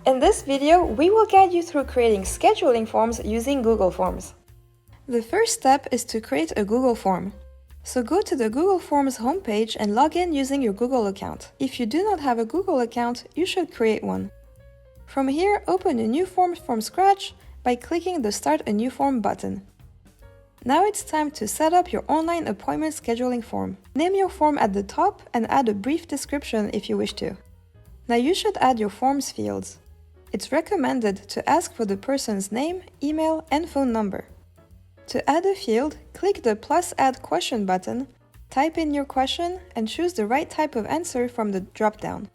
In this video, we will guide you through creating scheduling forms using Google Forms. The first step is to create a Google form. So go to the Google Forms homepage and log in using your Google account. If you do not have a Google account, you should create one. From here, open a new form from scratch by clicking the Start a New Form button. Now it's time to set up your online appointment scheduling form. Name your form at the top and add a brief description if you wish to. Now you should add your form's fields. It's recommended to ask for the person's name, email, and phone number. To add a field, click the +Add Question button, type in your question, and choose the right type of answer from the drop-down.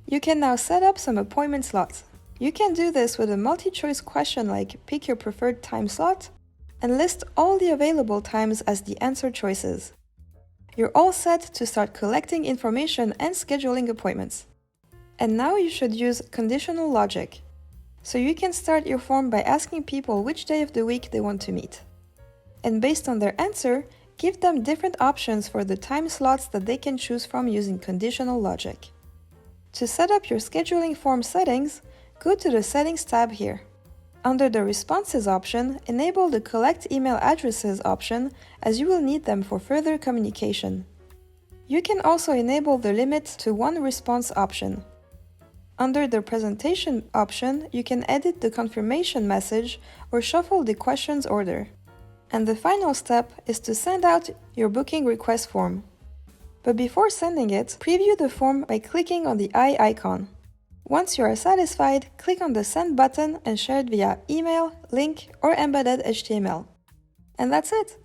You can now set up some appointment slots. You can do this with a multi-choice question like pick your preferred time slot, and list all the available times as the answer choices. You're all set to start collecting information and scheduling appointments. And now you should use conditional logic. So you can start your form by asking people which day of the week they want to meet. And based on their answer, give them different options for the time slots that they can choose from using conditional logic. To set up your scheduling form settings, go to the Settings tab here. Under the Responses option, enable the Collect Email Addresses option as you will need them for further communication. You can also enable the Limit to one response option. Under the Presentation option, you can edit the confirmation message or shuffle the questions order. And the final step is to send out your booking request form. But before sending it, preview the form by clicking on the eye icon. Once you are satisfied, click on the Send button and share it via email, link, or embedded HTML. And that's it!